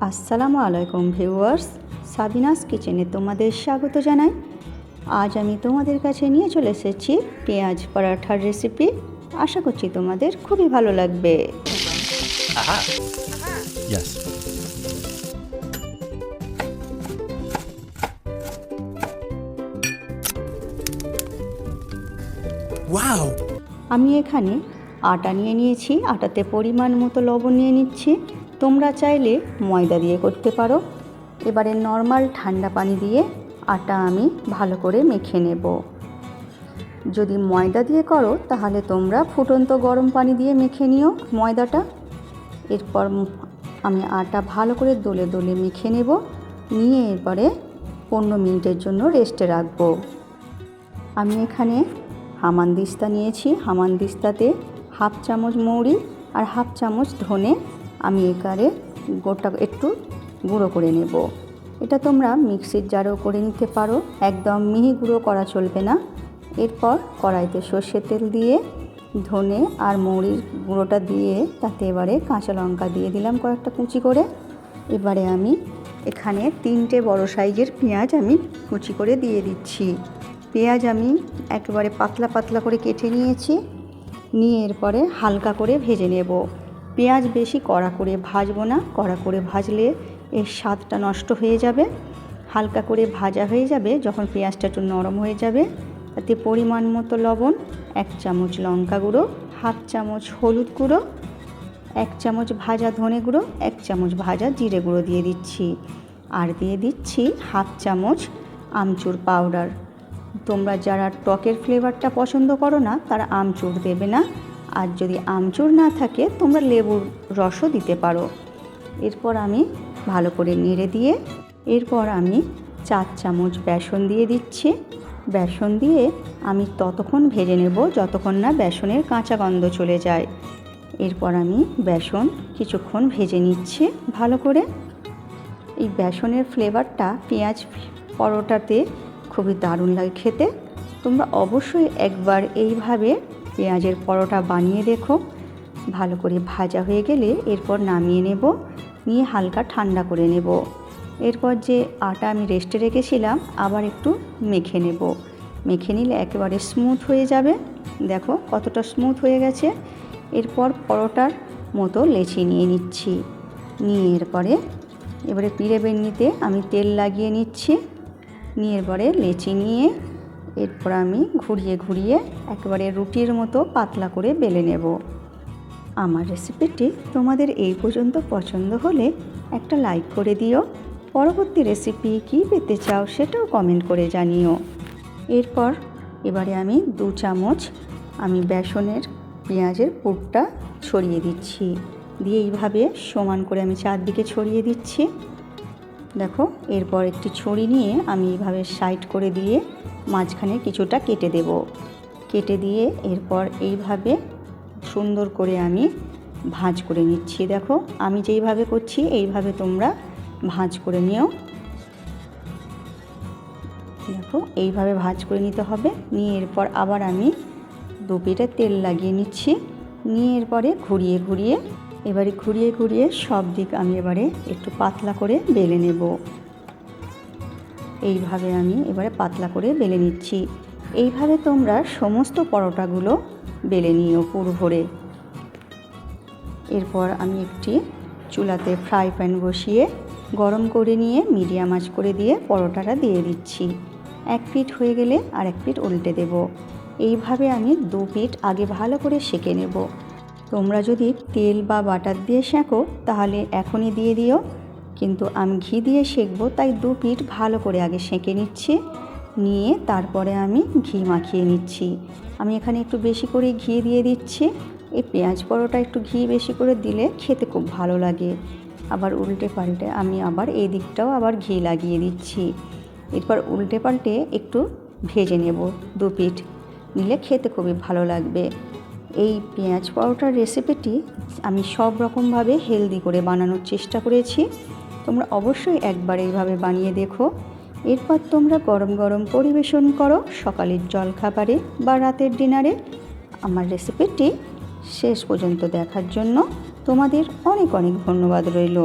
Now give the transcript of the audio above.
আসসালামু আলাইকুম viewers, Sabinus কিচেনে তোমাদের স্বাগত জানাই। আজ আমি তোমাদের কাছে নিয়ে চলে এসেছি পেঁয়াজ পরাঠার রেসিপি। আশা করছি তোমাদের খুবই ভালো লাগবে। Yes. Wow! আমি এখানে আটা নিয়ে নিয়েছি, আটাতে পরিমাণ মতো লবণ নিয়ে নিচ্ছি। তোমরা চাইলে ময়দা দিয়ে করতে পারো। এবারে নর্মাল ঠান্ডা পানি দিয়ে আটা আমি ভালো করে মেখে নেব। যদি ময়দা দিয়ে করো তাহলে তোমরা ফুটন্ত গরম পানি দিয়ে মেখে নিও ময়দাটা। এরপর আমি আটা ভালো করে দলে দলে মেখে নেব, নিয়ে এরপরে 15 মিনিটের জন্য রেস্টে রাখবো। আমি এখানে হামানদিস্তা নিয়েছি, হামানদিস্তাতে হাফ চামচ মৌরি আর হাফ চামচ ধনে আমি এবারে গোটা একটু গুঁড়ো করে নেব। এটা তোমরা মিক্সির জারেও করে নিতে পারো, একদম মিহি গুঁড়ো করা চলবে না। এরপর কড়াইতে সর্ষের তেল দিয়ে ধনে আর মৌরির গুঁড়োটা দিয়ে তাতে এবারে কাঁচা লঙ্কা দিয়ে দিলাম কয়েকটা কুচি করে। এবারে আমি এখানে 3টে বড় সাইজের পেঁয়াজ আমি কুচি করে দিয়ে দিচ্ছি। পেঁয়াজ আমি একেবারে পাতলা পাতলা করে কেটে নিয়েছি, নিয়ে এরপরে হালকা করে ভেজে নেব। পেঁয়াজ বেশি কড়া করে ভাজবো না, কড়া করে ভাজলে এর স্বাদটা নষ্ট হয়ে যাবে। হালকা করে ভাজা হয়ে যাবে যখন পেঁয়াজটা একটু নরম হয়ে যাবে, তাতে পরিমাণ মতো লবণ, 1 চামচ লঙ্কা গুঁড়ো, হাফ চামচ হলুদ গুঁড়ো, 1 চামচ ভাজা ধনে গুঁড়ো, 1 চামচ ভাজা জিরে গুঁড়ো দিয়ে দিচ্ছি। আর দিয়ে দিচ্ছি হাফ চামচ আমচুর পাউডার। তোমরা যারা টকের ফ্লেভারটা পছন্দ করো না তারা আমচুর দেবে না, আর যদি আমচুর না থাকে তোমরা লেবুর রসও দিতে পারো। এরপর আমি ভালো করে নেড়ে দিয়ে এরপর আমি 4 চামচ বেসন দিয়ে দিচ্ছি। বেসন দিয়ে আমি ততক্ষণ ভেজে নেব যতক্ষণ না বেসনের কাঁচা গন্ধ চলে যায়। এরপর আমি বেসন কিছুক্ষণ ভেজে নিচ্ছি ভালো করে। এই বেসনের ফ্লেভারটা পেঁয়াজ পরোটাতে খুবই দারুণ লাগে খেতে। তোমরা অবশ্যই একবার এইভাবে পেঁয়াজের পরোটা বানিয়ে দেখো। ভালো করে ভাজা হয়ে গেলে এরপর নামিয়ে নেব, নিয়ে হালকা ঠান্ডা করে নেব। এরপর যে আটা আমি রেস্টে রেখেছিলাম আবার একটু মেখে নেব। মেখে নিলে একেবারে স্মুথ হয়ে যাবে। দেখো কতটা স্মুথ হয়ে গেছে। এরপর পরোটার মতো লেচি নিয়ে নিচ্ছি, নিয়ে এবারে পিড়ে বেলনিতে আমি তেল লাগিয়ে নিচ্ছি। নিয়ে এরপরে লেচি নিয়ে এরপর আমি ঘুরিয়ে ঘুরিয়ে একেবারে রুটির মতো পাতলা করে বেলে নেব। আমার রেসিপিটি তোমাদের এই পর্যন্ত পছন্দ হলে একটা লাইক করে দিও। পরবর্তী রেসিপি কী পেতে চাও সেটাও কমেন্ট করে জানিও। এরপর এবারে আমি 2 চামচ আমি বেসনের পেঁয়াজের পুরটা ছড়িয়ে দিচ্ছি, দিয়ে এইভাবে সমান করে আমি চারদিকে ছড়িয়ে দিচ্ছি। দেখো এরপর একটি ছড়ি নিয়ে আমি এইভাবে সাইড করে দিয়ে মাঝখানে কিছুটা কেটে দেব। কেটে দিয়ে এরপর এইভাবে সুন্দর করে আমি ভাঁজ করে নিচ্ছি। দেখো আমি যেইভাবে করছি এইভাবে তোমরা ভাঁজ করে নিও। দেখো এইভাবে ভাঁজ করে নিতে হবে। নিয়ে এরপর আবার আমি 2 পিঠে তেল লাগিয়ে নিচ্ছি, নিয়ে এরপরে ঘুরিয়ে ঘুরিয়ে সব দিক আমি এবারে একটু পাতলা করে বেলে নেব। এইভাবে আমি এবারে পাতলা করে বেলে নিচ্ছি। এইভাবে তোমরা সমস্ত পরোটাগুলো বেলে নিও পুরো ভরে। এরপর আমি একটি চুলাতে ফ্রাই প্যান বসিয়ে গরম করে নিয়ে মিডিয়াম আঁচ করে দিয়ে পরোটাটা দিয়ে দিচ্ছি। 1 পিঠ হয়ে গেলে আর 1 পিঠ উল্টে দেব। এইভাবে আমি 2 পিঠ আগে ভালো করে সেঁকে নেব। তোমরা যদি তেল বা বাটার দিয়ে সেঁকো তাহলে এখনই দিয়ে দিও, কিন্তু আমি ঘি দিয়ে সেঁকবো তাই 2 পিঠ ভালো করে আগে সেঁকে নিচ্ছি। নিয়ে তারপরে আমি ঘি মাখিয়ে নিচ্ছি। আমি এখানে একটু বেশি করে ঘি দিয়ে দিচ্ছি। এই পেঁয়াজ পরোটা একটু ঘি বেশি করে দিলে খেতে খুব ভালো লাগে। আবার উল্টে পাল্টে আমি আবার এই দিকটাও আবার ঘি লাগিয়ে দিচ্ছি। এরপর উল্টে পাল্টে একটু ভেজে নেব 2 পিঠ, নিলে খেতে খুবই ভালো লাগবে। এই পেঁয়াজ পরোটার রেসিপিটি আমি সব রকমভাবে হেলদি করে বানানোর চেষ্টা করেছি। তোমরা অবশ্যই একবার এইভাবে বানিয়ে দেখো। এরপর তোমরা গরম গরম পরিবেশন করো সকালের জলখাবারে বা রাতের ডিনারে। আমার রেসিপিটি শেষ পর্যন্ত দেখার জন্য তোমাদের অনেক অনেক ধন্যবাদ রইল।